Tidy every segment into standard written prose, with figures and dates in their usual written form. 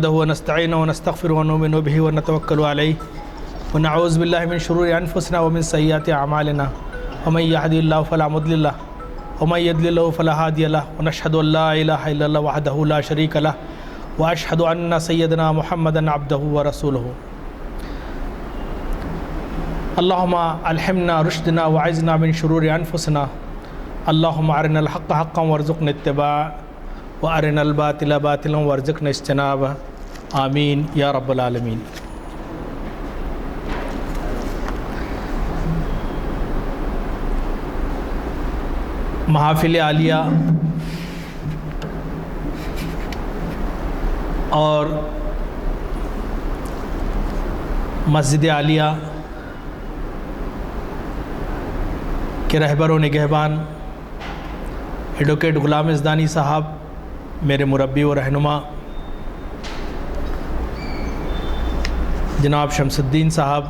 ونستعين ونستغفر ونؤمن به ونتوكل عليه ونعوذ بالله من شرور أنفسنا ومن سيئات أعمالنا ومن يهده الله فلا مضل له ومن يضلل له فلا هادي له ونشهد أن لا إله إلا الله وحده لا شريك له وأشهد أن سيدنا محمدا عبده ورسوله. اللهم ألهمنا رشدنا وأعذنا من شرور أنفسنا. اللهم أرنا الحق حقا وارزقنا اتباعه وأرنا الباطل باطلا وارزقنا اجتنابه. آمین یا رب العالمین. محافل عالیہ اور مسجد عالیہ کے رہبر و نگہبان ایڈوکیٹ غلام ازدانی صاحب، میرے مربی و رہنما جناب شمس الدین صاحب،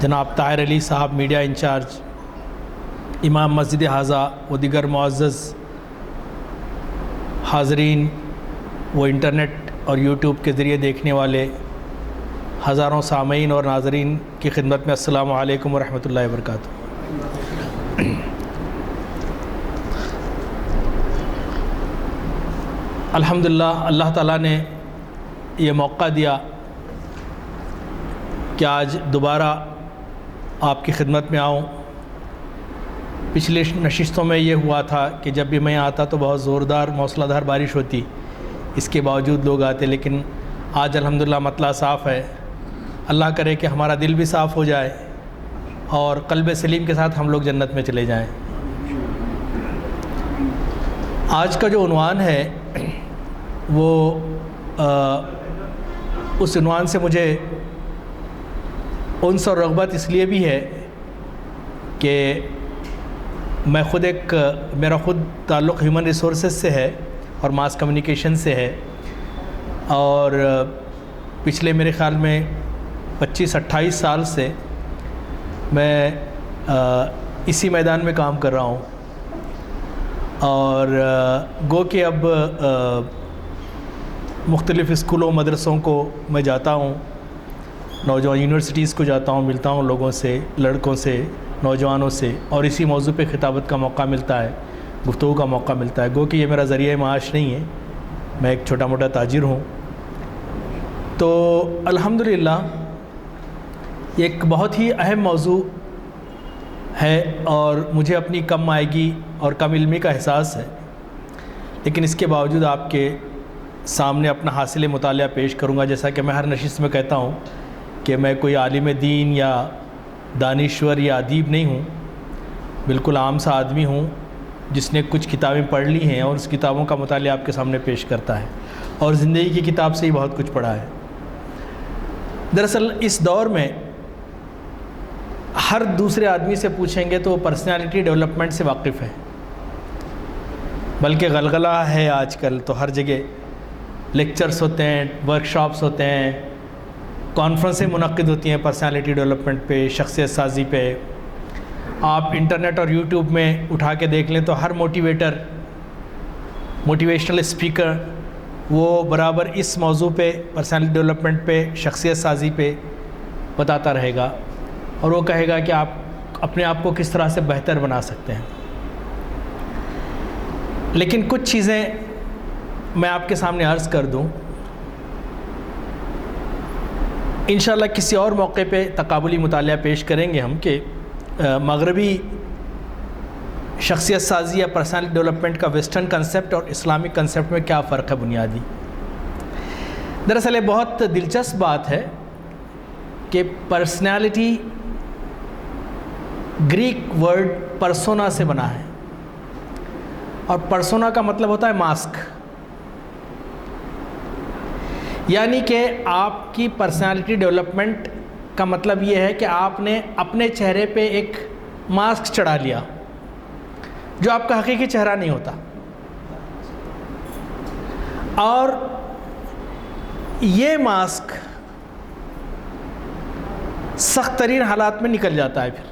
جناب طاہر علی صاحب میڈیا انچارج، امام مسجد حاضہ و دیگر معزز حاضرین و انٹرنیٹ اور یوٹیوب کے ذریعے دیکھنے والے ہزاروں سامعین اور ناظرین کی خدمت میں السلام علیکم ورحمۃ اللہ وبرکاتہ. الحمدللہ اللہ تعالیٰ نے یہ موقع دیا کہ آج دوبارہ آپ کی خدمت میں آؤں. پچھلے نشستوں میں یہ ہوا تھا کہ جب بھی میں آتا تو بہت زوردار موسلا دھار بارش ہوتی، اس کے باوجود لوگ آتے، لیکن آج الحمدللہ مطلع صاف ہے. اللہ کرے کہ ہمارا دل بھی صاف ہو جائے اور قلب سلیم کے ساتھ ہم لوگ جنت میں چلے جائیں. آج کا جو عنوان ہے وہ اس عنوان سے مجھے انس اور رغبت اس لیے بھی ہے کہ میں خود میرا خود تعلق ہیومن ریسورسز سے ہے اور ماس کمیونیکیشن سے ہے، اور پچھلے میرے خیال میں 25-28 سال سے میں اسی میدان میں کام کر رہا ہوں. اور گو کہ اب مختلف اسکولوں مدرسوں کو میں جاتا ہوں، نوجوان یونیورسٹیز کو جاتا ہوں، ملتا ہوں لوگوں سے، لڑکوں سے، نوجوانوں سے، اور اسی موضوع پہ خطابت کا موقع ملتا ہے، گفتگو کا موقع ملتا ہے. گو کہ یہ میرا ذریعہ معاش نہیں ہے، میں ایک چھوٹا موٹا تاجر ہوں. تو الحمدللہ یہ ایک بہت ہی اہم موضوع ہے اور مجھے اپنی کم مائگی اور کم علمی کا احساس ہے، لیکن اس کے باوجود آپ کے سامنے اپنا حاصل مطالعہ پیش کروں گا. جیسا کہ میں ہر نشست میں کہتا ہوں کہ میں کوئی عالم دین یا دانشور یا ادیب نہیں ہوں، بالکل عام سا آدمی ہوں جس نے کچھ کتابیں پڑھ لی ہیں اور اس کتابوں کا مطالعہ آپ کے سامنے پیش کرتا ہے، اور زندگی کی کتاب سے ہی بہت کچھ پڑھا ہے. دراصل اس دور میں ہر دوسرے آدمی سے پوچھیں گے تو وہ پرسنالٹی ڈیولپمنٹ سے واقف ہے، بلکہ غلغلہ ہے آج کل تو ہر جگہ لیکچرز ہوتے ہیں، ورکشاپس ہوتے ہیں، کانفرنسیں منعقد ہوتی ہیں پرسنالٹی ڈیولپمنٹ پہ، شخصیت سازی پہ. آپ انٹرنیٹ اور یوٹیوب میں اٹھا کے دیکھ لیں تو ہر موٹیویشنل اسپیکر وہ برابر اس موضوع پہ، پرسنالٹی ڈیولپمنٹ پہ، شخصیت سازی پہ بتاتا رہے گا، اور وہ کہے گا کہ آپ اپنے آپ کو کس طرح سے بہتر بنا سکتے ہیں. لیکن کچھ چیزیں میں آپ کے سامنے عرض کر دوں، انشاءاللہ کسی اور موقع پہ تقابلی مطالعہ پیش کریں گے ہم کہ مغربی شخصیت سازی یا پرسنالٹی ڈیولپمنٹ کا ویسٹرن کنسیپٹ اور اسلامک کنسیپٹ میں کیا فرق ہے بنیادی. دراصل یہ بہت دلچسپ بات ہے کہ پرسنالٹی گریک ورڈ پرسونا سے بنا ہے، اور پرسونا کا مطلب ہوتا ہے ماسک، یعنی کہ آپ کی پرسنالٹی ڈیولپمنٹ کا مطلب یہ ہے کہ آپ نے اپنے چہرے پہ ایک ماسک چڑھا لیا جو آپ کا حقیقی چہرہ نہیں ہوتا، اور یہ ماسک سخت ترین حالات میں نکل جاتا ہے پھر،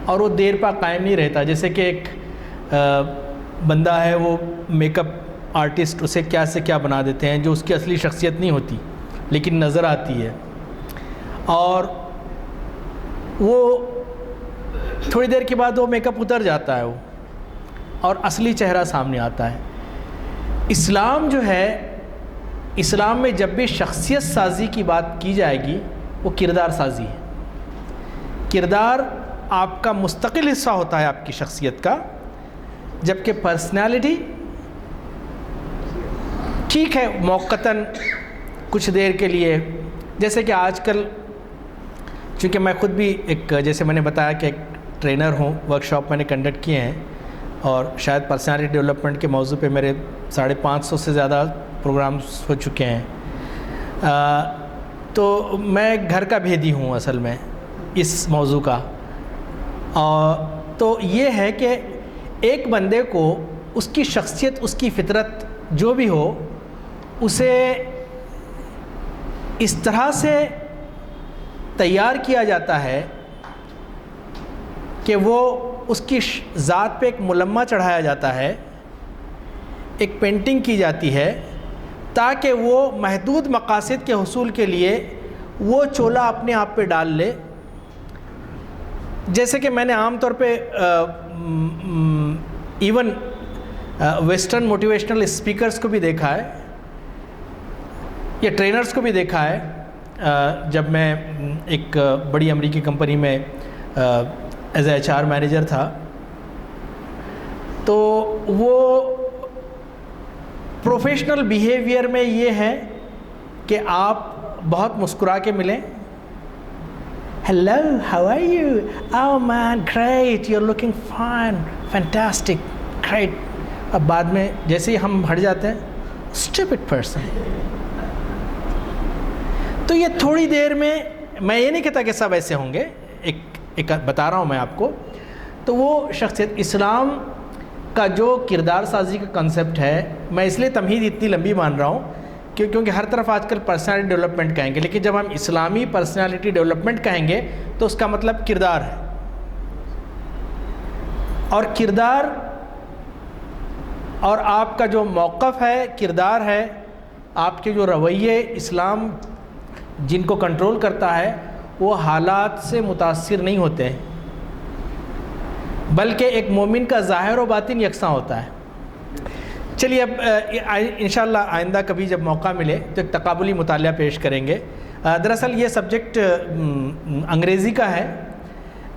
اور وہ دیر پا قائم نہیں رہتا. جیسے کہ ایک بندہ ہے وہ میک اپ آرٹسٹ اسے کیا سے کیا بنا دیتے ہیں جو اس کی اصلی شخصیت نہیں ہوتی لیکن نظر آتی ہے، اور وہ تھوڑی دیر کے بعد وہ میک اپ اتر جاتا ہے وہ اور اصلی چہرہ سامنے آتا ہے۔ اسلام جو ہے، اسلام میں جب بھی شخصیت سازی کی بات کی جائے گی وہ کردار سازی ہے۔ کردار آپ کا مستقل حصہ ہوتا ہے آپ کی شخصیت کا، جبکہ پرسنالٹی ٹھیک ہے موقتاً کچھ دیر کے لیے، جیسے کہ آج کل چونکہ میں خود بھی ایک، جیسے میں نے بتایا کہ ایک ٹرینر ہوں، ورکشاپ میں نے کنڈکٹ کیے ہیں اور شاید پرسنالٹی ڈیولپمنٹ کے موضوع پہ میرے 550 سے زیادہ پروگرامز ہو چکے ہیں، تو میں گھر کا بھیدی ہوں اصل میں اس موضوع کا۔ تو یہ ہے کہ ایک بندے کو اس کی شخصیت، اس کی فطرت جو بھی ہو، اسے اس طرح سے تیار کیا جاتا ہے کہ وہ اس کی ذات پہ ایک ملمہ چڑھایا جاتا ہے، ایک پینٹنگ کی جاتی ہے تاکہ وہ محدود مقاصد کے حصول کے لیے وہ چولا اپنے آپ پہ ڈال لے۔ جیسے کہ میں نے عام طور پہ ایون ویسٹرن موٹیویشنل اسپیکرز کو بھی دیکھا ہے یا ٹرینرز کو بھی دیکھا ہے۔ جب میں ایک بڑی امریکی کمپنی میں ایز اے HR مینیجر تھا، تو وہ پروفیشنل بیہیویئر میں یہ ہے کہ آپ بہت مسکرا کے ملیں، hello how are you, oh man great, you are looking fine, fantastic, great, اب بعد میں جیسے ہی ہم ہٹ جاتے ہیں اسٹوپڈ پرسن۔ تو یہ تھوڑی دیر میں یہ نہیں کہتا کہ سب ایسے ہوں گے، ایک بتا رہا ہوں میں آپ کو، تو وہ شخصیت اسلام کا جو کردار سازی کا کنسیپٹ ہے، میں اس لیے تمہید اتنی لمبی مان رہا ہوں کیونکہ ہر طرف آج کل پرسنالٹی ڈیولپمنٹ کہیں گے، لیکن جب ہم اسلامی پرسنالٹی ڈیولپمنٹ کہیں گے تو اس کا مطلب کردار ہے، اور کردار اور آپ کا جو موقف ہے، کردار ہے، آپ کے جو رویے، اسلام جن کو کنٹرول کرتا ہے وہ حالات سے متاثر نہیں ہوتے ہیں، بلکہ ایک مومن کا ظاہر و باطن یکساں ہوتا ہے۔ چلیے اب انشاءاللہ آئندہ کبھی جب موقع ملے تو ایک تقابلی مطالعہ پیش کریں گے۔ دراصل یہ سبجیکٹ انگریزی کا ہے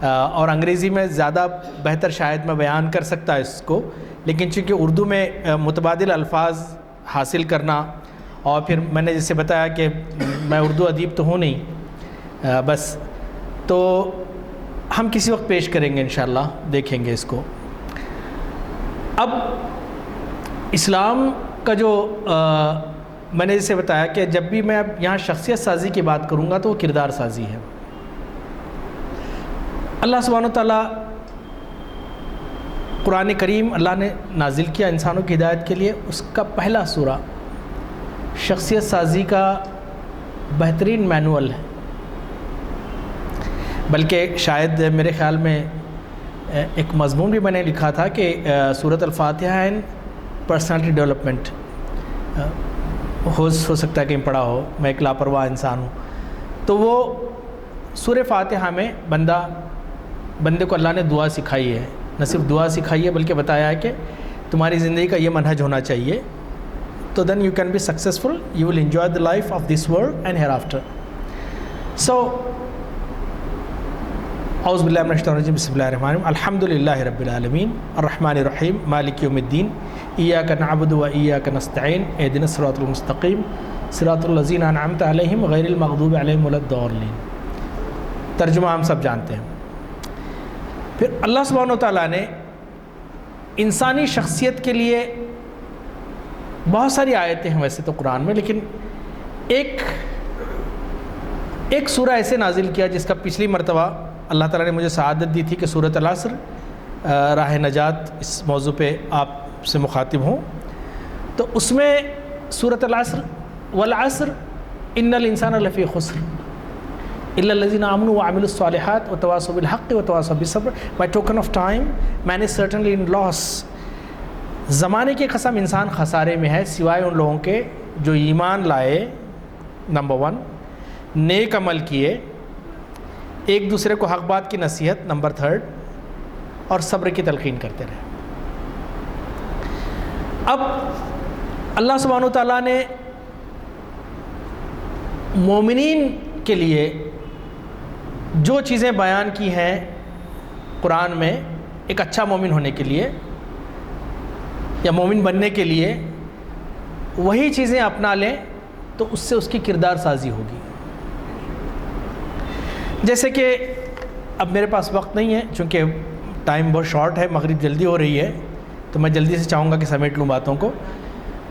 اور انگریزی میں زیادہ بہتر شاید میں بیان کر سکتا اس کو، لیکن چونکہ اردو میں متبادل الفاظ حاصل کرنا، اور پھر میں نے جیسے بتایا کہ میں اردو ادیب تو ہوں نہیں بس، تو ہم کسی وقت پیش کریں گے انشاءاللہ، دیکھیں گے اس کو۔ اب اسلام کا جو میں نے جیسے بتایا کہ جب بھی میں اب یہاں شخصیت سازی کی بات کروں گا تو وہ کردار سازی ہے۔ اللہ سبحانہ وتعالیٰ قرآن کریم اللہ نے نازل کیا انسانوں کی ہدایت کے لیے، اس کا پہلا سورہ شخصیت سازی کا بہترین مینول ہے، بلکہ شاید میرے خیال میں ایک مضمون بھی میں نے لکھا تھا کہ سورۃ الفاتحہ اینڈ پرسنالٹی ڈیولپمنٹ، ہو سکتا ہے کہیں پڑھا ہو، میں ایک لاپرواہ انسان ہوں، تو وہ سورہ فاتحہ میں بندے کو اللہ نے دعا سکھائی ہے، نہ صرف دعا سکھائی ہے بلکہ بتایا ہے کہ تمہاری زندگی کا یہ منہج ہونا چاہیے، تو then you can be successful, you will enjoy the life of this world and hereafter. So اعوذ باللہ من الشیطان الرجیم، بسم اللہ الرحمن الرحیم، الحمد للہ رب العالمین الرحمن الرحیم مالک یوم الدین، ایاک نعبد و ایاک نستعین، اہدنا الصراط المستقیم صراط الذین انعمت علیہم غیر المغضوب علیہم ولا الضالین۔ ترجمہ ہم سب جانتے ہیں۔ پھر اللہ سبحانہ و تعالیٰ نے انسانی شخصیت کے لیے بہت ساری آیتیں ہیں ویسے تو قرآن میں، لیکن ایک سورہ ایسے نازل کیا جس کا پچھلی مرتبہ اللہ تعالیٰ نے مجھے سعادت دی تھی کہ سورۃ العصر، راہ نجات، اس موضوع پہ آپ سے مخاطب ہوں، تو اس میں سورۃ العصر والعصر ان الانسان لفی خسر الا الذین آمنوا وعملوا الصالحات وتواصوا بالحق وتواصوا بالصبر، by token of time man is certainly in loss زمانے کی قسم انسان خسارے میں ہے سوائے ان لوگوں کے جو ایمان لائے، نمبر 1، نیک عمل کیے، ایک دوسرے کو حق بات کی نصیحت، نمبر 3، اور صبر کی تلقین کرتے رہے۔ اب اللہ سبحانہ وتعالیٰ نے مومنین کے لیے جو چیزیں بیان کی ہیں قرآن میں ایک اچھا مومن ہونے کے لیے یا مومن بننے کے لیے، وہی چیزیں اپنا لیں تو اس سے اس کی کردار سازی ہوگی۔ جیسے کہ اب میرے پاس وقت نہیں ہے چونکہ ٹائم بہت شارٹ ہے، مغرب جلدی ہو رہی ہے، تو میں جلدی سے چاہوں گا کہ سمیٹ لوں باتوں کو۔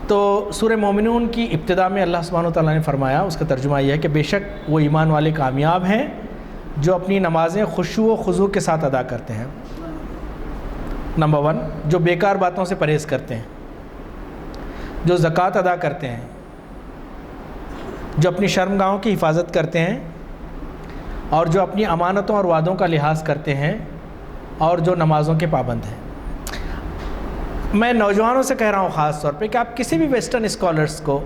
تو سورہ مومنون کی ابتدا میں اللہ سبحانہ وتعالیٰ نے فرمایا، اس کا ترجمہ یہ ہے کہ بے شک وہ ایمان والے کامیاب ہیں جو اپنی نمازیں خشوع و خضوع کے ساتھ ادا کرتے ہیں، نمبر 1، جو بیکار باتوں سے پرہیز کرتے ہیں، جو زکوٰۃ ادا کرتے ہیں، جو اپنی شرمگاہوں کی حفاظت کرتے ہیں، اور جو اپنی امانتوں اور وعدوں کا لحاظ کرتے ہیں، اور جو نمازوں کے پابند ہیں۔ میں نوجوانوں سے کہہ رہا ہوں خاص طور پہ کہ آپ کسی بھی ویسٹرن اسکالرس کو،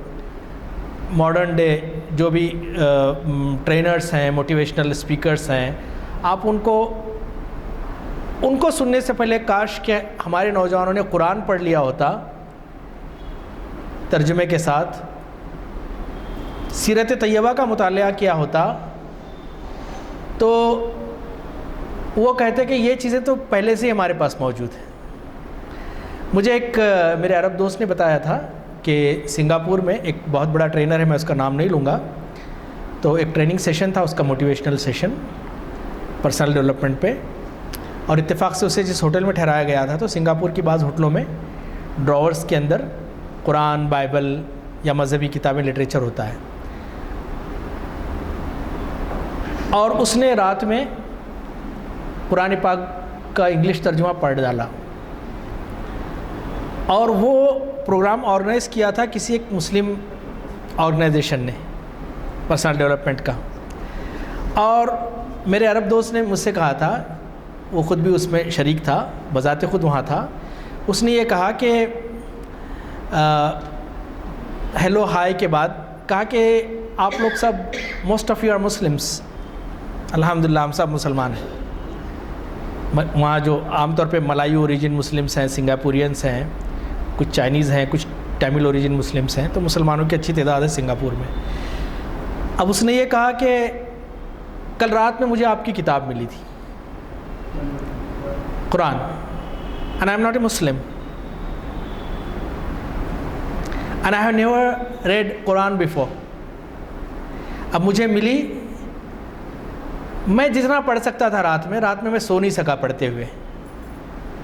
ماڈرن ڈے جو بھی ٹرینرز ہیں، موٹیویشنل اسپیکرز ہیں، آپ ان کو سننے سے پہلے کاش کہ ہمارے نوجوانوں نے قرآن پڑھ لیا ہوتا ترجمے کے ساتھ، سیرت طیبہ کا مطالعہ کیا ہوتا، تو وہ کہتے کہ یہ چیزیں تو پہلے سے ہی ہمارے پاس موجود ہیں۔ مجھے ایک میرے عرب دوست نے بتایا تھا کہ سنگاپور میں ایک بہت بڑا ٹرینر ہے، میں اس کا نام نہیں لوں گا، تو ایک ٹریننگ سیشن تھا اس کا، موٹیویشنل سیشن پرسنل ڈیولپمنٹ پہ، اور اتفاق سے اسے جس ہوٹل میں ٹھہرایا گیا تھا، تو سنگاپور کی بعض ہوٹلوں میں ڈراورز کے اندر قرآن، بائبل یا مذہبی کتابیں، لٹریچر ہوتا ہے، اور اس نے رات میں قرآن پاک کا انگلش ترجمہ پڑھ ڈالا، اور وہ پروگرام آرگنائز کیا تھا کسی ایک مسلم آرگنائزیشن نے پرسنل ڈیولپمنٹ کا، اور میرے عرب دوست نے مجھ سے کہا تھا، وہ خود بھی اس میں شریک تھا، بذات خود وہاں تھا، اس نے یہ کہا کہ ہیلو ہائی کے بعد کہا کہ آپ لوگ سب most of you are Muslims, الحمدللہ ہم سب مسلمان ہیں۔ وہاں جو عام طور پہ ملائی اوریجن مسلمس ہیں، سنگاپورینس ہیں، کچھ چائنیز ہیں، کچھ ٹیمل اوریجن مسلمس ہیں، تو مسلمانوں کی اچھی تعداد ہے سنگاپور میں۔ اب اس نے یہ کہا کہ کل رات میں مجھے آپ کی کتاب ملی تھی، قرآن، and I am not a Muslim and I have never read Quran before۔ اب مجھے ملی، میں جتنا پڑھ سکتا تھا رات میں میں سو نہیں سکا پڑھتے ہوئے،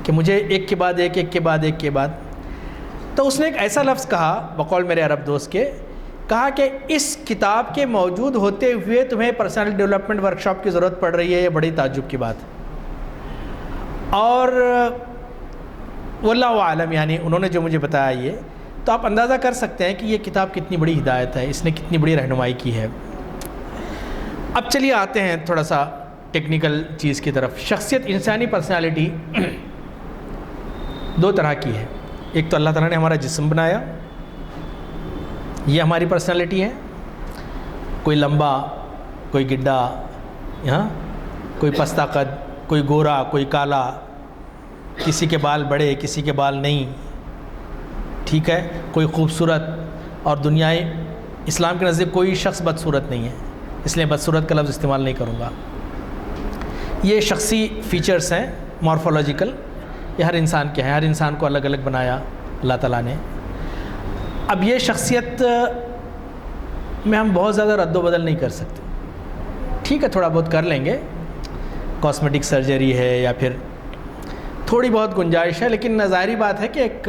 کہ مجھے ایک کے بعد ایک، ایک کے بعد ایک کے بعد۔ تو اس نے ایک ایسا لفظ کہا بقول میرے عرب دوست کے، کہا کہ اس کتاب کے موجود ہوتے ہوئے تمہیں پرسنل ڈیولپمنٹ ورکشاپ کی ضرورت پڑ رہی ہے، یہ بڑی تعجب کی بات ہے۔ اور واللہ عالم، یعنی انہوں نے جو مجھے بتایا یہ، تو آپ اندازہ کر سکتے ہیں کہ یہ کتاب کتنی بڑی ہدایت ہے، اس نے کتنی بڑی رہنمائی کی ہے۔ اب چلیے آتے ہیں تھوڑا سا ٹیکنیکل چیز کی طرف۔ شخصیت، انسانی پرسنالٹی دو طرح کی ہے، ایک تو اللہ تعالیٰ نے ہمارا جسم بنایا، یہ ہماری پرسنالٹی ہے، کوئی لمبا، کوئی گڈھا، کوئی پستہ قد، کوئی گورا، کوئی کالا، کسی کے بال بڑے، کسی کے بال نہیں، ٹھیک ہے، کوئی خوبصورت، اور دنیائے اسلام کے نزدیک کوئی شخص بدصورت نہیں ہے، اس لیے بدصورت کا لفظ استعمال نہیں کروں گا۔ یہ شخصی فیچرز ہیں مارفولوجیکل، یہ ہر انسان کے ہیں، ہر انسان کو الگ الگ بنایا اللہ تعالیٰ نے۔ اب یہ شخصیت میں ہم بہت زیادہ رد و بدل نہیں کر سکتے، ٹھیک ہے، تھوڑا بہت کر لیں گے، کاسمیٹک سرجری ہے یا پھر تھوڑی بہت گنجائش ہے، لیکن ظاہری بات ہے کہ ایک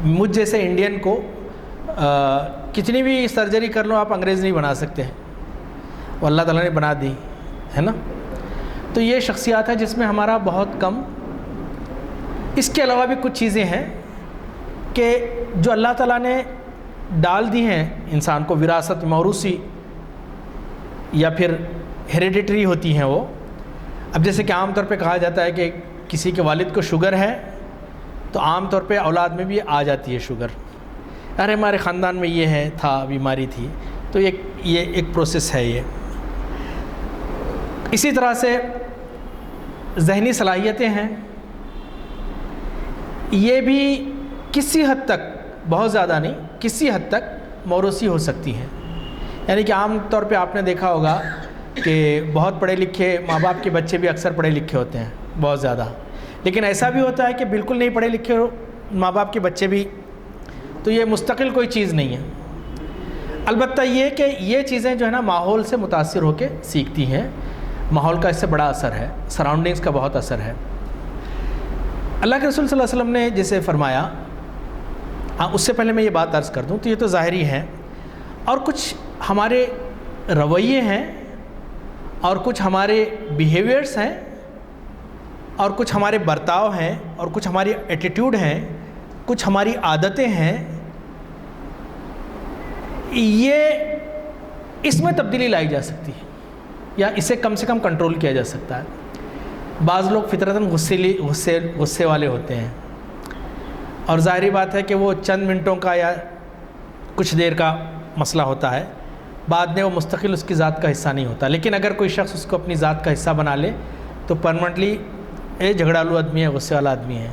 مجھ جیسے انڈین کو کتنی بھی سرجری کر لو آپ انگریز نہیں بنا سکتے ہیں، وہ اللہ تعالیٰ نے بنا دی ہے نا۔ تو یہ شخصیات ہے جس میں ہمارا بہت کم۔ اس کے علاوہ بھی کچھ چیزیں ہیں کہ جو اللہ تعالیٰ نے ڈال دی ہیں انسان کو، وراثت، موروثی یا پھر ہیریڈیٹری ہوتی ہیں وہ۔ اب جیسے کہ عام طور پہ کہا جاتا ہے کہ کسی کے والد کو شوگر ہے تو عام طور پہ اولاد میں بھی آ جاتی ہے شوگر. ارے ہمارے خاندان میں یہ ہے تھا بیماری تھی. تو یہ ایک پروسیس ہے یہ. اسی طرح سے ذہنی صلاحیتیں ہیں، یہ بھی کسی حد تک، بہت زیادہ نہیں، کسی حد تک موروثی ہو سکتی ہیں. یعنی کہ عام طور پہ آپ نے دیکھا ہوگا کہ بہت پڑھے لکھے ماں باپ کے بچے بھی اکثر پڑھے لکھے ہوتے ہیں، بہت زیادہ. لیکن ایسا بھی ہوتا ہے کہ بالکل نہیں پڑھے لکھے ماں باپ کے بچے بھی. تو یہ مستقل کوئی چیز نہیں ہے. البتہ یہ کہ یہ چیزیں جو ہے نا ماحول سے متاثر ہو کے سیکھتی ہیں. ماحول کا اس سے بڑا اثر ہے، سراؤنڈنگز کا بہت اثر ہے. اللہ کے رسول صلی اللہ علیہ وسلم نے جسے فرمایا، اس سے پہلے میں یہ بات عرض کر دوں تو یہ تو ظاہری ہے، اور کچھ ہمارے رویے ہیں، اور کچھ ہمارے بیہیویئرس ہیں، اور کچھ ہمارے برتاؤ ہیں، اور کچھ ہماری ایٹیٹیوڈ ہیں، کچھ ہماری عادتیں ہیں. یہ اس میں تبدیلی لائی جا سکتی ہے، یا اسے کم سے کم کنٹرول کیا جا سکتا ہے. بعض لوگ فطرتاً غصے والے ہوتے ہیں، اور ظاہری بات ہے کہ وہ چند منٹوں کا یا کچھ دیر کا مسئلہ ہوتا ہے، بعد میں وہ مستقل اس کی ذات کا حصہ نہیں ہوتا. لیکن اگر کوئی شخص اس کو اپنی ذات کا حصہ بنا لے تو پرماننٹلی جھگڑالو آدمی ہے، غصے والا آدمی ہے.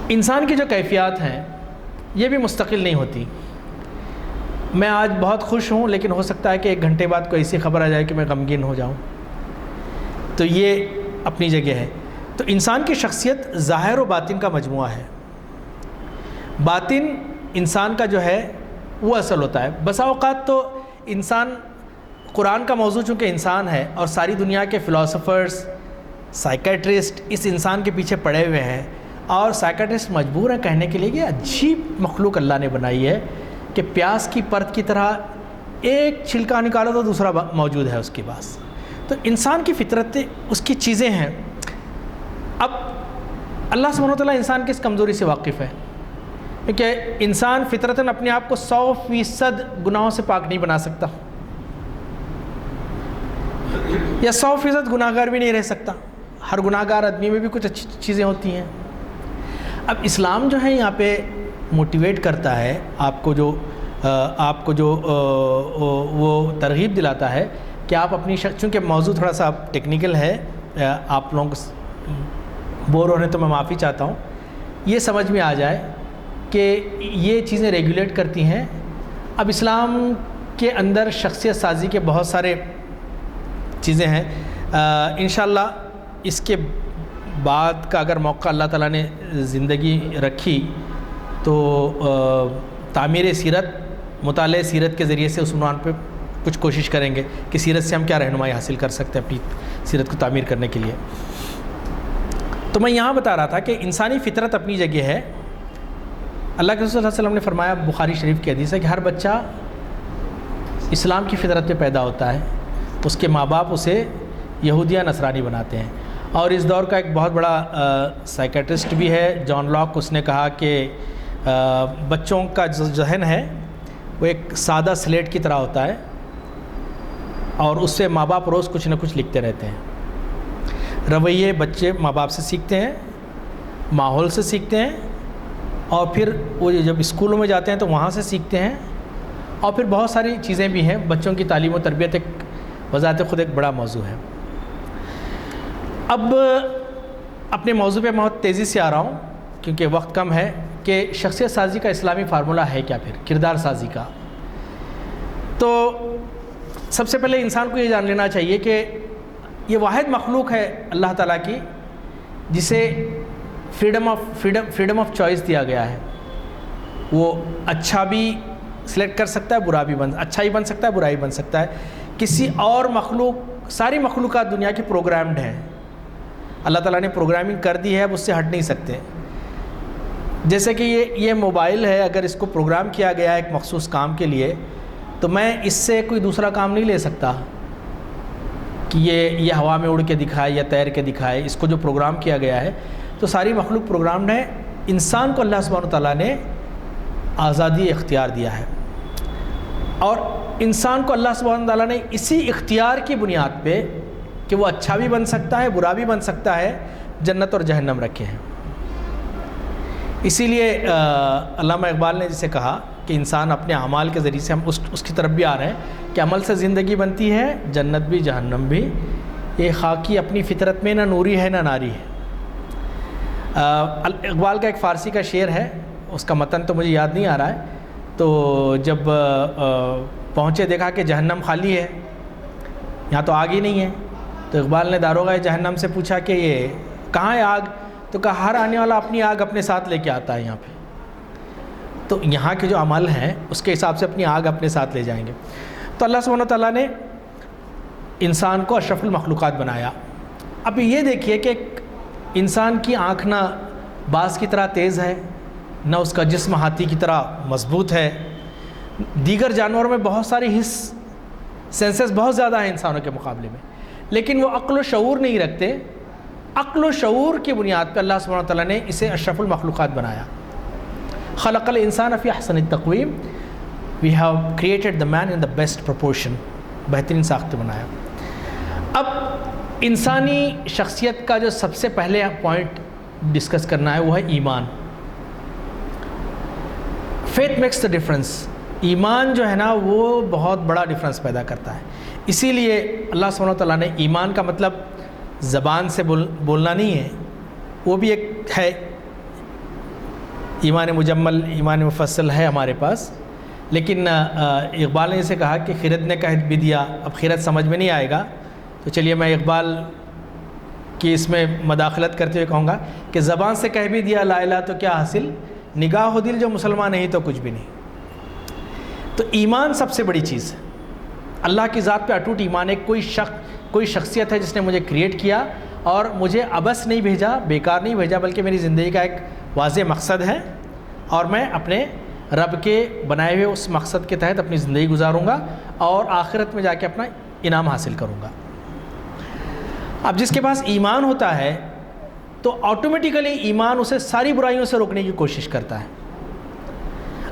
انسان کی جو کیفیات ہیں یہ بھی مستقل نہیں ہوتی. میں آج بہت خوش ہوں، لیکن ہو سکتا ہے کہ 1 گھنٹے بعد کوئی ایسی خبر آ جائے کہ میں غمگین ہو جاؤں. تو یہ اپنی جگہ ہے. تو انسان کی شخصیت ظاہر و باطن کا مجموعہ ہے. باطن انسان کا جو ہے وہ اصل ہوتا ہے. بسا اوقات تو انسان، قرآن کا موضوع چونکہ انسان ہے، اور ساری دنیا کے فلاسفرز، سائیکیٹرسٹ اس انسان کے پیچھے پڑے ہوئے ہیں، اور سائیکیٹرسٹ مجبور ہیں کہنے کے لیے کہ عجیب مخلوق اللہ نے بنائی ہے کہ پیاس کی پرت کی طرح ایک چھلکا نکالو تو دوسرا موجود ہے اس کے پاس. تو انسان کی فطرت اس کی چیزیں ہیں. اب اللہ سبحانہ وتعالیٰ انسان کی اس کمزوری سے واقف ہے، کیونکہ انسان فطرتاً اپنے آپ کو 100% گناہوں سے پاک نہیں بنا سکتا، یا 100% گناہ گار بھی نہیں رہ سکتا. ہر گناہ گار آدمی میں بھی کچھ اچھی چیزیں ہوتی ہیں. اب اسلام جو ہے یہاں پہ موٹیویٹ کرتا ہے آپ کو جو وہ ترغیب دلاتا ہے کہ آپ اپنی چونکہ موضوع تھوڑا سا ٹیکنیکل ہے، آپ لوگوں کو بور ہونے تو میں معافی چاہتا ہوں، یہ سمجھ میں آ جائے کہ یہ چیزیں ریگولیٹ کرتی ہیں. اب اسلام کے اندر شخصیت سازی کے بہت سارے چیزیں ہیں. انشاءاللہ اس کے بعد کا اگر موقع اللہ تعالیٰ نے زندگی رکھی تو تعمیر سیرت، مطالعہ سیرت کے ذریعے سے اس عنوان پہ کچھ کوشش کریں گے کہ سیرت سے ہم کیا رہنمائی حاصل کر سکتے ہیں اپنی سیرت کو تعمیر کرنے کے لیے. تو میں یہاں بتا رہا تھا کہ انسانی فطرت اپنی جگہ ہے. اللہ کے رسول صلی اللہ علیہ وسلم نے فرمایا، بخاری شریف کی حدیث ہے، کہ ہر بچہ اسلام کی فطرت پہ پیدا ہوتا ہے، اس کے ماں باپ اسے یہودی یا نصرانی بناتے ہیں. اور اس دور کا ایک بہت بڑا سائیکیٹرسٹ بھی ہے جان لاک، اس نے کہا کہ بچوں کا جو ذہن ہے وہ ایک سادہ سلیٹ کی طرح ہوتا ہے، اور اس سے ماں باپ روز کچھ نہ کچھ لکھتے رہتے ہیں. رویے بچے ماں باپ سے سیکھتے ہیں، ماحول سے سیکھتے ہیں، اور پھر وہ جب اسکولوں میں جاتے ہیں تو وہاں سے سیکھتے ہیں، اور پھر بہت ساری چیزیں بھی ہیں. بچوں کی تعلیم و تربیت ایک بذات خود ایک بڑا موضوع ہے. اب اپنے موضوع پہ بہت تیزی سے آ رہا ہوں کیونکہ وقت کم ہے، کہ شخصیت سازی کا اسلامی فارمولہ ہے کیا، پھر کردار سازی کا. تو سب سے پہلے انسان کو یہ جان لینا چاہیے کہ یہ واحد مخلوق ہے اللہ تعالیٰ کی جسے فریڈم آف چوائس دیا گیا ہے. وہ اچھا بھی سلیکٹ کر سکتا ہے، برا بھی اچھا ہی بن سکتا ہے، برا ہی بن سکتا ہے. کسی اور مخلوق، ساری مخلوقات دنیا کی پروگرامڈ ہیں، اللہ تعالیٰ نے پروگرامنگ کر دی ہے، اب اس سے ہٹ نہیں سکتے. جیسے کہ یہ موبائل ہے، اگر اس کو پروگرام کیا گیا ہے ایک مخصوص کام کے لیے، تو میں اس سے کوئی دوسرا کام نہیں لے سکتا کہ یہ ہوا میں اڑ کے دکھائے یا تیر کے دکھائے. اس کو جو پروگرام کیا گیا ہے، تو ساری مخلوق پروگرامڈ ہے. انسان کو اللہ سبحانہ تعالیٰ نے آزادی اختیار دیا ہے، اور انسان کو اللہ سبحانہ تعالیٰ نے اسی اختیار کی بنیاد پہ کہ وہ اچھا بھی بن سکتا ہے، برا بھی بن سکتا ہے، جنت اور جہنم رکھے ہیں. اسی لیے علامہ اقبال نے جسے کہا کہ انسان اپنے اعمال کے ذریعے سے ہم اس کی طرف بھی آ رہے ہیں کہ عمل سے زندگی بنتی ہے، جنت بھی جہنم بھی، یہ خاکی اپنی فطرت میں نہ نوری ہے نہ ناری ہے۔ اقبال کا ایک فارسی کا شعر ہے، اس کا متن تو مجھے یاد نہیں آ رہا ہے، تو جب پہنچے دیکھا کہ جہنم خالی ہے، یہاں تو آگ ہی نہیں ہے، تو اقبال نے داروغہ جہنم سے پوچھا کہ یہ کہاں ہے آگ؟ تو کہا ہر آنے والا اپنی آگ اپنے ساتھ لے کے آتا ہے یہاں پہ، تو یہاں کے جو عمل ہیں اس کے حساب سے اپنی آگ اپنے ساتھ لے جائیں گے۔ تو اللہ سبحانہ وتعالیٰ نے انسان کو اشرف المخلوقات بنایا۔ اب یہ دیکھیے کہ انسان کی آنکھ نہ باز کی طرح تیز ہے، نہ اس کا جسم ہاتھی کی طرح مضبوط ہے، دیگر جانوروں میں بہت ساری حس سینسز بہت زیادہ ہیں انسانوں کے مقابلے میں، لیکن وہ عقل و شعور نہیں رکھتے۔ عقل و شعور کی بنیاد پہ اللہ سبحانہ وتعالیٰ نے اسے اشرف المخلوقات بنایا۔ خلق الانسان فی احسن التقویم، we have created the man in the best proportion, بہترین ساخت بنایا۔ اب انسانی شخصیت کا جو سب سے پہلے پوائنٹ ڈسکس کرنا ہے وہ ہے ایمان۔ فیتھ میکس دا ڈفرنس، ایمان جو ہے نا وہ بہت بڑا ڈفرنس پیدا کرتا ہے۔ اسی لیے اللہ سبحانہ وتعالیٰ نے ایمان کا مطلب زبان سے بولنا نہیں ہے، وہ بھی ایک ہے، ایمان مجمل ایمان مفصل ہے ہمارے پاس، لیکن اقبال نے جسے کہا کہ خیرت نے کہہ بھی دیا، اب خیرت سمجھ میں نہیں آئے گا، تو چلیے میں اقبال کی اس میں مداخلت کرتے ہوئے کہوں گا کہ زبان سے کہہ بھی دیا لا الہ تو کیا حاصل، نگاہ و دل جو مسلمان نہیں تو کچھ بھی نہیں۔ تو ایمان سب سے بڑی چیز ہے، اللہ کی ذات پہ اٹوٹ ایمان ہے۔ کوئی شخصیت ہے جس نے مجھے کریٹ کیا اور مجھے عبث نہیں بھیجا، بیکار نہیں بھیجا، بلکہ میری زندگی کا ایک واضح مقصد ہے، اور میں اپنے رب کے بنائے ہوئے اس مقصد کے تحت اپنی زندگی گزاروں گا اور آخرت میں جا کے اپنا انعام حاصل کروں گا۔ اب جس کے پاس ایمان ہوتا ہے تو آٹومیٹیکلی ایمان اسے ساری برائیوں سے روکنے کی کوشش کرتا ہے۔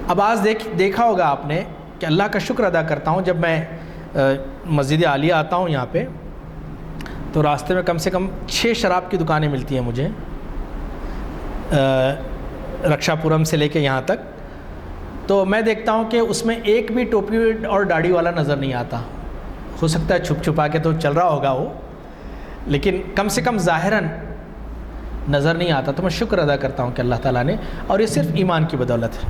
اب آج دیکھا ہوگا آپ نے کہ اللہ کا شکر ادا کرتا ہوں، جب میں مسجد عالیہ آتا ہوں یہاں پہ تو راستے میں کم سے کم 6 شراب کی دکانیں ملتی ہیں مجھے، رکشا پورم سے لے کے یہاں تک، تو میں دیکھتا ہوں کہ اس میں ایک بھی ٹوپی اور داڑھی والا نظر نہیں آتا۔ ہو سکتا ہے چھپ چھپا کے تو چل رہا ہوگا وہ، لیکن کم سے کم ظاہراً نظر نہیں آتا۔ تو میں شکر ادا کرتا ہوں کہ اللہ تعالیٰ نے، اور یہ صرف ایمان کی بدولت ہے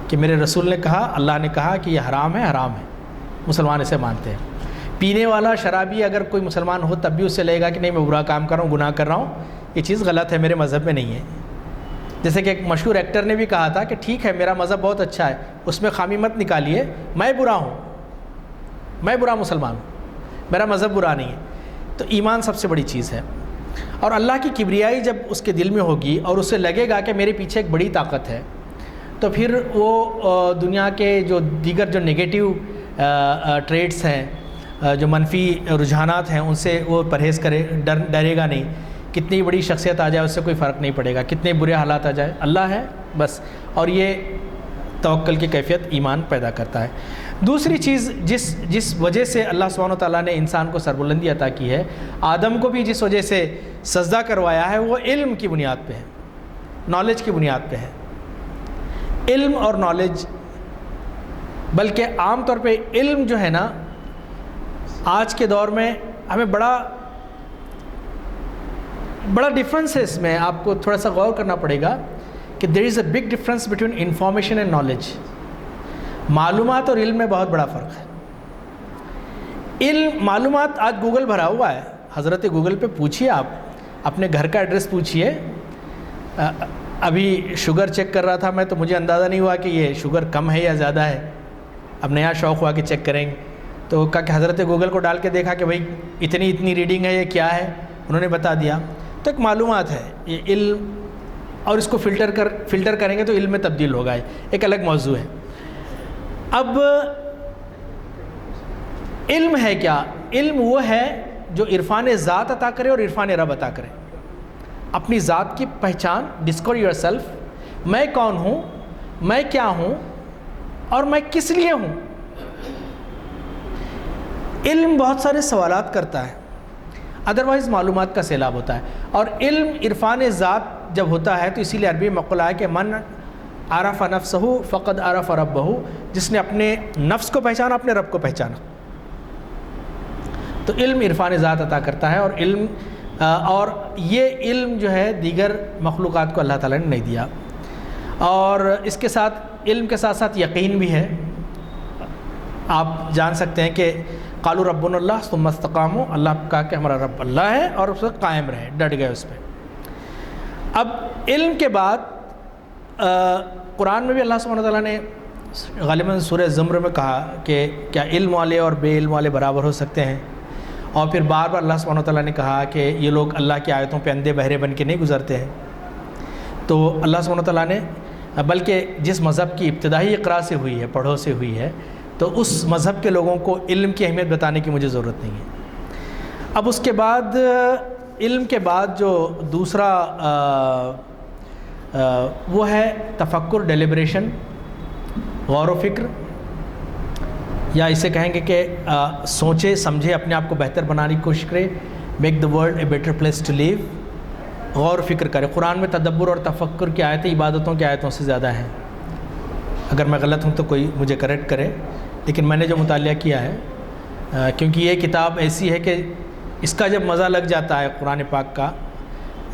کہ میرے رسول نے کہا، اللہ نے کہا کہ یہ حرام ہے، حرام ہے، مسلمان اسے مانتے ہیں۔ پینے والا شرابی اگر کوئی مسلمان ہو تب بھی اسے لگے گا کہ نہیں میں برا کام کر رہا ہوں، گناہ کر رہا ہوں، یہ چیز غلط ہے، میرے مذہب میں نہیں ہے۔ جیسے کہ ایک مشہور ایکٹر نے بھی کہا تھا کہ ٹھیک ہے میرا مذہب بہت اچھا ہے، اس میں خامی مت نکالیے، میں برا ہوں، میں برا مسلمان ہوں، میرا مذہب برا نہیں ہے۔ تو ایمان سب سے بڑی چیز ہے، اور اللہ کی کبریائی جب اس کے دل میں ہوگی اور اسے لگے گا کہ میرے پیچھے ایک بڑی طاقت ہے، تو پھر وہ دنیا کے جو دیگر جو نگیٹیو ٹریٹس ہیں، جو منفی رجحانات ہیں، ان سے وہ پرہیز کرے، ڈرے گا نہیں۔ کتنی بڑی شخصیت آ جائے اس سے کوئی فرق نہیں پڑے گا، کتنے برے حالات آ جائے، اللہ ہے بس۔ اور یہ توکل کی کیفیت ایمان پیدا کرتا ہے۔ دوسری چیز جس وجہ سے اللہ سبحانہ وتعالیٰ نے انسان کو سربلندی عطا کی ہے، آدم کو بھی جس وجہ سے سجدہ کروایا ہے، وہ علم کی بنیاد پہ ہے، نالج کی بنیاد پہ ہے۔ علم اور نالج، بلکہ عام طور پہ علم جو ہے نا، آج کے دور میں ہمیں بڑا ڈفرینس ہے، اس میں آپ کو تھوڑا سا غور کرنا پڑے گا کہ there is a big difference between information and knowledge. معلومات اور علم میں بہت بڑا فرق ہے۔ علم، معلومات آج گوگل بھرا ہوا ہے، حضرت گوگل پہ پوچھیے، آپ اپنے گھر کا ایڈریس پوچھیے۔ ابھی شوگر چیک کر رہا تھا میں، تو مجھے اندازہ نہیں ہوا کہ یہ شوگر کم ہے یا زیادہ ہے، اب نیا شوق ہوا کہ چیک کریں گے، تو کہا کہ حضرت گوگل کو ڈال کے دیکھا کہ بھائی اتنی ریڈنگ ہے، یہ کیا ہے، انہوں نے بتا دیا۔ تو ایک معلومات ہے یہ علم، اور اس کو فلٹر کریں گے تو علم میں تبدیل ہوگا، ایک الگ موضوع ہے۔ اب علم ہے کیا؟ علم وہ ہے جو عرفان ذات عطا کرے اور عرفان رب عطا کرے، اپنی ذات کی پہچان، ڈسکور یور سیلف، میں کون ہوں، میں کیا ہوں، اور میں کس لیے ہوں۔ علم بہت سارے سوالات کرتا ہے، ادروائز معلومات کا سیلاب ہوتا ہے، اور علم عرفان ذات جب ہوتا ہے تو اسی لیے عربی مقولہ ہے کہ من عرف نفسہ فقد عرف ربہ، جس نے اپنے نفس کو پہچانا اپنے رب کو پہچانا۔ تو علم عرفان ذات عطا کرتا ہے، اور یہ علم جو ہے دیگر مخلوقات کو اللہ تعالیٰ نے نہیں دیا۔ اور اس کے ساتھ علم کے ساتھ ساتھ یقین بھی ہے۔ آپ جان سکتے ہیں کہ قالوا ربنا اللہ ثم استقاموا، اللہ کا کہ ہمارا رب اللہ ہے اور اس پر قائم رہے، ڈٹ گئے اس پہ۔ اب علم کے بعد قرآن میں بھی اللہ سبحانہ وتعالیٰ نے غالباً سورہ زمر میں کہا کہ کیا علم والے اور بے علم والے برابر ہو سکتے ہیں، اور پھر بار بار اللہ سبحانہ وتعالیٰ نے کہا کہ یہ لوگ اللہ کی آیتوں پہ اندھے بہرے بن کے نہیں گزرتے ہیں۔ تو اللہ سبحانہ وتعالیٰ نے بلکہ جس مذہب کی ابتدائی اقرا سے ہوئی ہے، پڑھوں سے ہوئی ہے، تو اس مذہب کے لوگوں کو علم کی اہمیت بتانے کی مجھے ضرورت نہیں ہے۔ اب اس کے بعد علم کے بعد جو دوسرا وہ ہے تفکر، ڈیلیبریشن، غور و فکر، یا اسے کہیں گے کہ سوچے سمجھے، اپنے آپ کو بہتر بنانے کی کوشش کرے، make the world a better place to live, غور و فکر کرے۔ قرآن میں تدبر اور تفکر کی آیتیں عبادتوں کی آیتوں سے زیادہ ہیں۔ اگر میں غلط ہوں تو کوئی مجھے کریکٹ کرے، لیکن میں نے جو مطالعہ کیا ہے، کیونکہ یہ کتاب ایسی ہے کہ اس کا جب مزہ لگ جاتا ہے قرآن پاک کا،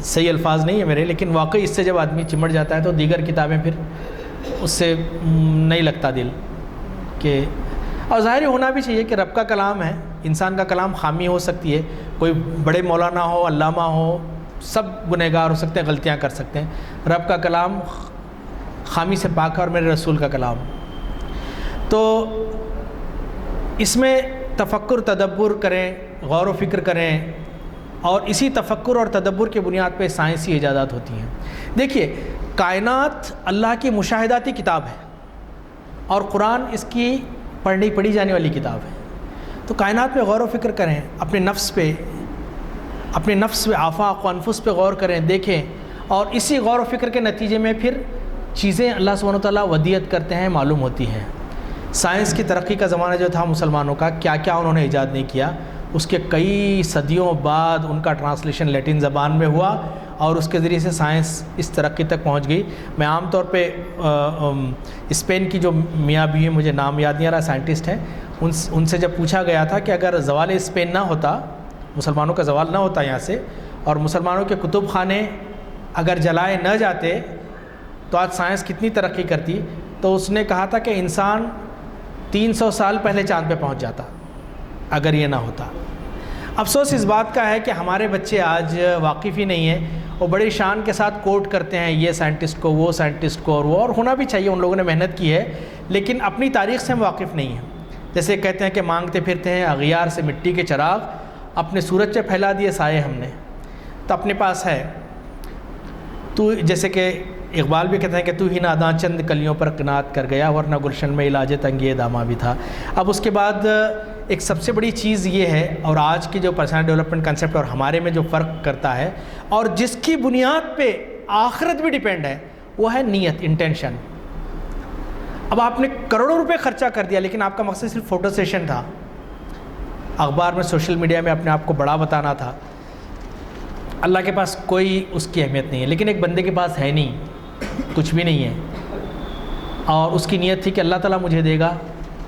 صحیح الفاظ نہیں ہے میرے، لیکن واقعی اس سے جب آدمی چمٹ جاتا ہے تو دیگر کتابیں پھر اس سے نہیں لگتا دل کہ، اور ظاہر ہونا بھی چاہیے کہ رب کا کلام ہے، انسان کا کلام خامی ہو سکتی ہے، کوئی بڑے مولانا ہو، علامہ ہو، سب گنہگار ہو سکتے ہیں، غلطیاں کر سکتے ہیں، رب کا کلام خامی سے پاک ہے، اور میرے رسول کا کلام۔ تو اس میں تفکر، تدبر کریں، غور و فکر کریں، اور اسی تفکر اور تدبر کی بنیاد پہ سائنسی ایجادات ہوتی ہیں۔ دیکھیے، کائنات اللہ کی مشاہداتی کتاب ہے، اور قرآن اس کی پڑھی جانے والی کتاب ہے۔ تو کائنات پہ غور و فکر کریں، اپنے نفس پہ آفاق و انفس پہ غور کریں، دیکھیں، اور اسی غور و فکر کے نتیجے میں پھر چیزیں اللہ سبحانہ وتعالیٰ ودیت کرتے ہیں، معلوم ہوتی ہیں۔ سائنس کی ترقی کا زمانہ جو تھا مسلمانوں کا، کیا کیا انہوں نے ایجاد نہیں کیا، اس کے کئی صدیوں بعد ان کا ٹرانسلیشن لیٹن زبان میں ہوا، اور اس کے ذریعے سے سائنس اس ترقی تک پہنچ گئی۔ میں عام طور پہ اسپین کی جو میاں بھی مجھے نام یاد نہیں آ رہا، سائنٹسٹ ہیں، ان سے جب پوچھا گیا تھا کہ اگر زوال اسپین نہ ہوتا، مسلمانوں کا زوال نہ ہوتا یہاں سے، اور مسلمانوں کے کتب خانے اگر جلائے نہ جاتے تو آج سائنس کتنی ترقی کرتی، تو اس نے کہا تھا کہ انسان 300 سال پہلے چاند پہ پہنچ جاتا اگر یہ نہ ہوتا۔ افسوس اس بات کا ہے کہ ہمارے بچے آج واقف ہی نہیں ہیں، وہ بڑی شان کے ساتھ کوٹ کرتے ہیں یہ سائنٹسٹ کو، وہ سائنٹسٹ کو، اور ہونا بھی چاہیے، ان لوگوں نے محنت کی ہے، لیکن اپنی تاریخ سے ہم واقف نہیں ہیں۔ جیسے کہتے ہیں کہ مانگتے پھرتے ہیں اغیار سے مٹی کے چراغ، اپنے سورج پہ پھیلا دیے سائے ہم نے، تو اپنے پاس ہے تو، جیسے کہ اقبال بھی کہتے ہیں کہ تو ہی ناداں چند کلیوں پر قناعت کر گیا، ورنہ گلشن میں علاج تنگی داماں بھی تھا۔ اب اس کے بعد ایک سب سے بڑی چیز یہ ہے، اور آج کی جو پرسنل ڈیولپمنٹ کنسیپٹ اور ہمارے میں جو فرق کرتا ہے، اور جس کی بنیاد پہ آخرت بھی ڈیپینڈ ہے، وہ ہے نیت، انٹینشن۔ اب آپ نے کروڑوں روپے خرچہ کر دیا، لیکن آپ کا مقصد صرف فوٹو سیشن تھا، اخبار میں، سوشل میڈیا میں اپنے آپ کو بڑا بتانا تھا، اللہ کے پاس کوئی اس کی اہمیت نہیں ہے۔ لیکن ایک بندے کے پاس ہے نہیں، کچھ بھی نہیں ہے، اور اس کی نیت تھی کہ اللہ تعالیٰ مجھے دے گا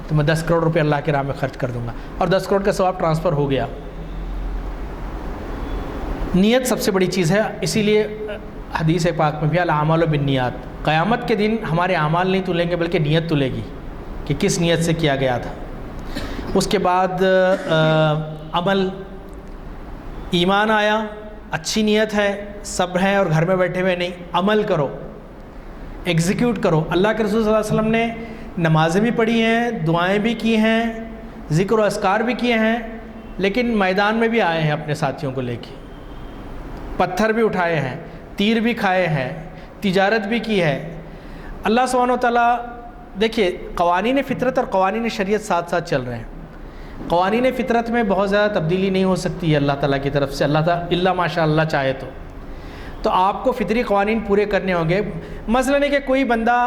تو میں 10 کروڑ روپے اللہ کی راہ میں خرچ کر دوں گا، اور 10 کروڑ کا ثواب ٹرانسفر ہو گیا۔ نیت سب سے بڑی چیز ہے، اسی لیے حدیث پاک میں بھی الاعمال بالنیات، قیامت کے دن ہمارے اعمال نہیں تلیں گے بلکہ نیت تلے گی کہ کس نیت سے کیا گیا تھا۔ اس کے بعد عمل، ایمان آیا، اچھی نیت ہے، صبر ہے، اور گھر میں بیٹھے ہوئے نہیں، عمل کرو، ایگزیکیوٹ کرو۔ اللہ کے رسول صلی اللہ علیہ وسلم نے نمازیں بھی پڑھی ہیں، دعائیں بھی کی ہیں، ذکر و اذکار بھی کیے ہیں، لیکن میدان میں بھی آئے ہیں اپنے ساتھیوں کو لے کے، پتھر بھی اٹھائے ہیں، تیر بھی کھائے ہیں، تجارت بھی کی ہے۔ اللہ سبحانہ وتعالیٰ، دیکھیے، قوانین فطرت اور قوانین شریعت ساتھ ساتھ چل رہے ہیں۔ قوانین فطرت میں بہت زیادہ تبدیلی نہیں ہو سکتی ہے اللہ تعالیٰ کی طرف سے، اللہ تعالیٰ الا ماشاء اللہ چاہے تو آپ کو فطری قوانین پورے کرنے ہوں گے۔ مثلاً کہ کوئی بندہ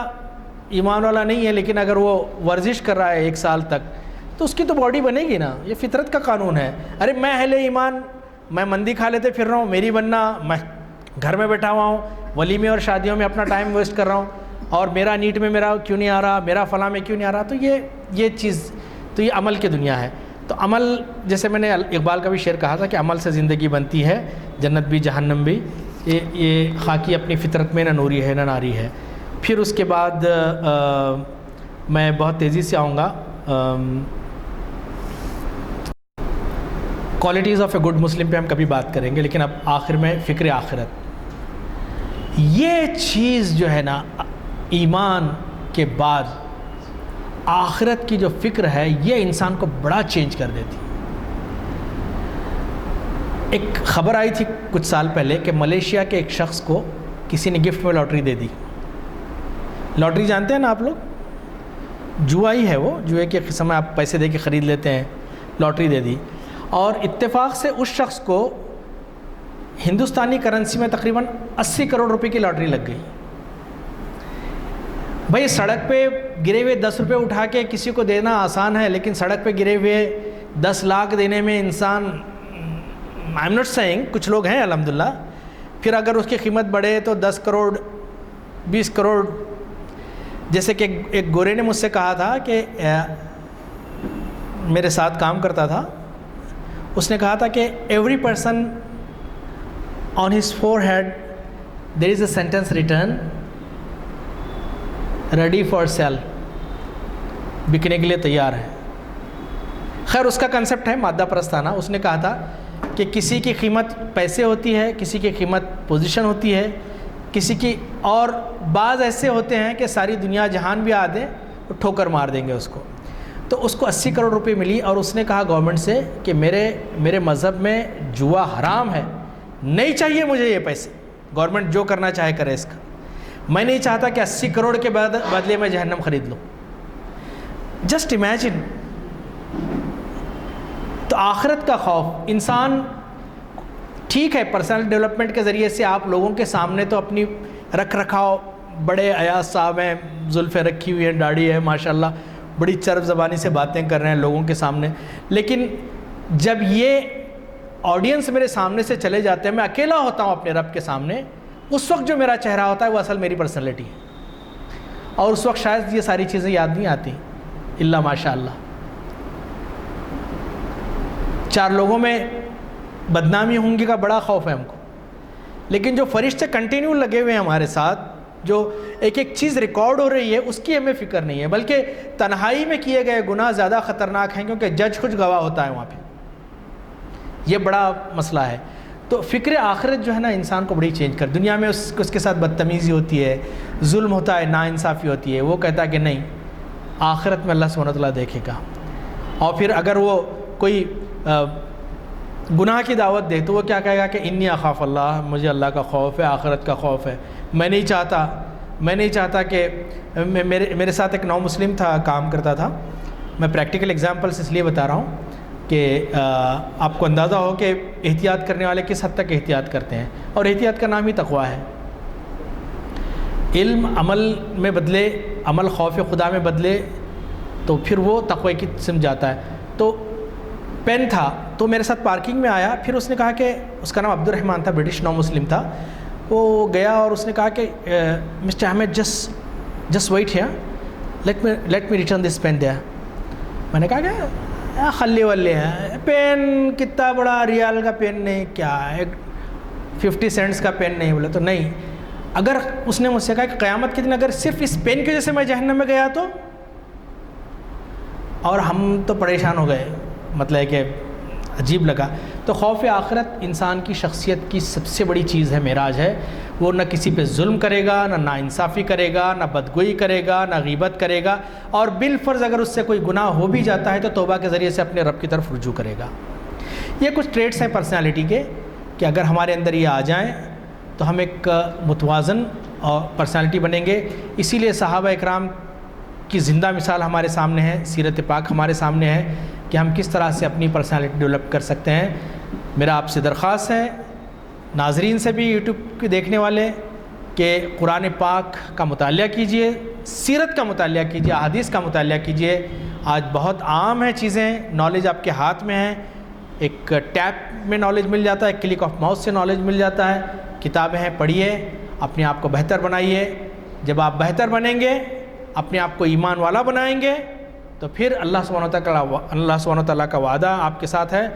ایمان والا نہیں ہے، لیکن اگر وہ ورزش کر رہا ہے 1 سال تک، تو اس کی تو باڈی بنے گی نا، یہ فطرت کا قانون ہے۔ ارے میں اہل ایمان، میں مندی کھا لیتے پھر رہا ہوں، میری بننا، میں گھر میں بیٹھا ہوا ہوں, ولیمے اور شادیوں میں اپنا ٹائم ویسٹ کر رہا ہوں, اور میرا نیٹ میں میرا کیوں نہیں آ رہا, میرا فلاں میں کیوں نہیں آ رہا. تو یہ چیز, تو یہ عمل کی دنیا ہے. تو عمل, جیسے میں نے اقبال کا بھی شعر کہا تھا کہ عمل سے زندگی بنتی ہے, جنت بھی جہنم بھی, یہ خاکی اپنی فطرت میں نہ نوری ہے نہ ناری ہے. پھر اس کے بعد میں بہت تیزی سے آؤں گا. Qualities of a good Muslim پہ ہم کبھی بات کریں گے, لیکن اب آخر میں فکر آخرت, یہ چیز جو ہے نا ایمان کے بعد آخرت کی جو فکر ہے, یہ انسان کو بڑا چینج کر دیتی. ایک خبر آئی تھی کچھ سال پہلے کہ ملیشیا کے ایک شخص کو کسی نے گفٹ میں لاٹری دے دی. لاٹری جانتے ہیں نا آپ لوگ, جوا ہی ہے وہ, جوئے کے قسم میں آپ پیسے دے کے خرید لیتے ہیں. لاٹری دے دی, اور اتفاق سے اس شخص کو ہندوستانی کرنسی میں تقریباً 80 کروڑ روپے کی لاٹری لگ گئی. بھائی سڑک پہ گرے ہوئے 10 روپے اٹھا کے کسی کو دینا آسان ہے, لیکن سڑک پہ گرے ہوئے 10 لاکھ دینے میں انسان, آئی ایم ناٹ سیئنگ, کچھ لوگ ہیں الحمدللہ, پھر اگر اس کی قیمت بڑھے تو 10 کروڑ 20 کروڑ. جیسے کہ ایک گورے نے مجھ سے کہا تھا کہ میرے ساتھ کام کرتا تھا, اس نے کہا تھا کہ every person on his forehead there is a sentence return ready for sale, بکنے کے لیے تیار ہے. خیر اس کا کنسیپٹ ہے مادہ پرستانہ. اس نے کہا تھا کہ کسی کی قیمت پیسے ہوتی ہے, کسی کی قیمت پوزیشن ہوتی ہے, کسی کی, اور بعض ایسے ہوتے ہیں کہ ساری دنیا جہان بھی آ دے تو ٹھوکر مار دیں گے اس کو. تو اس کو 80 کروڑ روپے ملی, اور اس نے کہا گورنمنٹ سے کہ میرے مذہب میں جوا حرام ہے, نہیں چاہیے مجھے یہ پیسے, گورنمنٹ جو کرنا چاہے کرے اس کا, میں نہیں چاہتا کہ 80 کروڑ کے بدلے میں جہنم خرید لوں. Just imagine. تو آخرت کا خوف انسان, ٹھیک ہے پرسنل ڈیولپمنٹ کے ذریعے سے آپ لوگوں کے سامنے تو اپنی رکھ رکھاؤ, بڑے ایاز صاحب ہیں, زلفیں رکھی ہوئی ہیں, داڑھی ہے ماشاءاللہ, بڑی چرب زبانی سے باتیں کر رہے ہیں لوگوں کے سامنے, لیکن جب یہ آڈینس میرے سامنے سے چلے جاتے ہیں, میں اکیلا ہوتا ہوں اپنے رب کے سامنے, اس وقت جو میرا چہرہ ہوتا ہے وہ اصل میری پرسنالٹی ہے, اور اس وقت شاید یہ ساری چیزیں یاد نہیں آتی الا ماشاء اللہ. 4 لوگوں میں بدنامی ہوں گی کا بڑا خوف ہے ہم کو, لیکن جو فرشتے کنٹینیو لگے ہوئے ہیں ہمارے ساتھ, جو ایک ایک چیز ریکارڈ ہو رہی ہے, اس کی ہمیں فکر نہیں ہے, بلکہ تنہائی میں کیے گئے گناہ زیادہ خطرناک ہیں, کیونکہ جج خود گواہ ہوتا ہے وہاں پہ. یہ بڑا مسئلہ ہے. تو فکر آخرت جو ہے نا انسان کو بڑی چینج کر, دنیا میں اس کے ساتھ بدتمیزی ہوتی ہے, ظلم ہوتا ہے, ناانصافی ہوتی ہے, وہ کہتا ہے کہ نہیں, آخرت میں اللہ سبحانہ و تعالیٰ دیکھے گا. اور پھر اگر وہ کوئی گناہ کی دعوت دے تو وہ کیا کہے گا کہ انی اخاف اللہ, مجھے اللہ کا خوف ہے, آخرت کا خوف ہے, میں نہیں چاہتا کہ میرے ساتھ ایک نو مسلم تھا, کام کرتا تھا. میں پریکٹیکل ایگزامپلس اس لیے بتا رہا ہوں کہ آپ کو اندازہ ہو کہ احتیاط کرنے والے کس حد تک احتیاط کرتے ہیں, اور احتیاط کا نام ہی تقویٰ ہے. علم عمل میں بدلے, عمل خوف خدا میں بدلے, تو پھر وہ تقوی کی قسم جاتا ہے. تو پین تھا, تو میرے ساتھ پارکنگ میں آیا, پھر اس نے کہا کہ, اس کا نام عبد الرحمن تھا, برٹش نو مسلم تھا, وہ گیا اور اس نے کہا کہ mister Ahmed just wait here, let me return this pen دیا. میں نے کہا کہ خلی والے ہیں, پین کتنا بڑا, ریال کا پین نہیں, کیا ہے 50 سینٹس کا پین نہیں. بولے تو نہیں, اگر اس نے مجھ سے کہا کہ قیامت کے دن اگر صرف اس پین کی وجہ سے میں جہنم میں گیا تو, اور ہم تو پریشان ہو گئے, مطلب ہے کہ عجیب لگا. تو خوف آخرت انسان کی شخصیت کی سب سے بڑی چیز ہے, معراج ہے. وہ نہ کسی پہ ظلم کرے گا, نہ ناانصافی کرے گا, نہ بدگوئی کرے گا, نہ غیبت کرے گا, اور بالفرض اگر اس سے کوئی گناہ ہو بھی جاتا ہے تو توبہ کے ذریعے سے اپنے رب کی طرف رجوع کرے گا. یہ کچھ ٹریٹس ہیں پرسنالٹی کے کہ اگر ہمارے اندر یہ آ جائیں تو ہم ایک متوازن اور پرسنالٹی بنیں گے. اسی لیے صحابہ اکرام کی زندہ مثال ہمارے سامنے ہے, سیرت پاک ہمارے سامنے ہے کہ ہم کس طرح سے اپنی پرسنالٹی ڈیولپ کر سکتے ہیں. میرا آپ سے درخواست ہے, ناظرین سے بھی, یوٹیوب کے دیکھنے والے, کہ قرآن پاک کا مطالعہ کیجئے, سیرت کا مطالعہ کیجئے, احادیث کا مطالعہ کیجئے. آج بہت عام ہیں چیزیں, نالج آپ کے ہاتھ میں ہے, ایک ٹیپ میں نالج مل جاتا ہے, کلک آف ماؤس سے نالج مل جاتا ہے. کتابیں ہیں پڑھیے، اپنے آپ کو بہتر بنائیے. جب آپ بہتر بنیں گے، اپنے آپ کو ایمان والا بنائیں گے، تو پھر اللہ سبحانہ وتعالیٰ کا وعدہ آپ کے ساتھ ہے،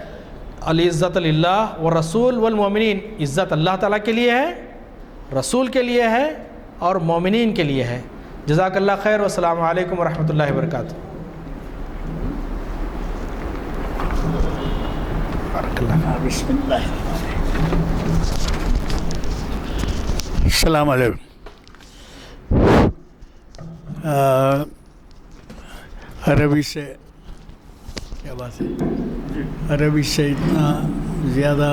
العزت للہ والرسول والمؤمنین. عزت اللہ تعالیٰ کے لیے ہے، رسول کے لیے ہے اور مومنین کے لیے ہے. جزاک اللہ خیر، والسلام علیکم ورحمۃ اللہ وبرکاتہ. بسم اللہ. السلام علیکم. عربی سے کیا بات ہے، عربی سے اتنا زیادہ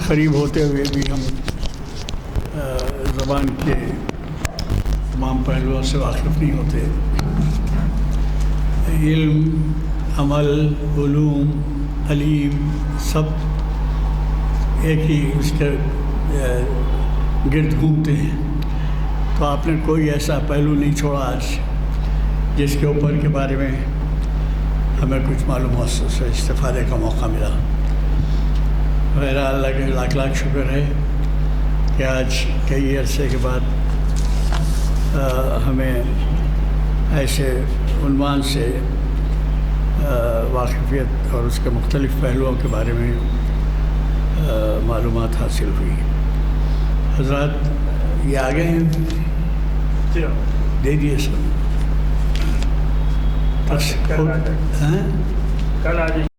قریب ہوتے ہوئے بھی ہم زبان کے تمام پہلوؤں سے واقف نہیں ہوتے. علم، عمل، علوم، علیم سب ایک ہی اس کے گرد گھومتے ہیں. تو آپ نے کوئی ایسا پہلو نہیں چھوڑا آج جس کے اوپر کے بارے میں ہمیں کچھ معلومات سے استفادے کا موقع ملا. بہرحال اللہ کے لاکھ لاکھ شکر ہے کہ آج کئی عرصے کے بعد ہمیں ایسے عنوان سے واقفیت اور اس کے مختلف پہلوؤں کے بارے میں معلومات حاصل ہوئی. حضرات یہ آگے ہیں، دے دیے سب. کل آ جائیں.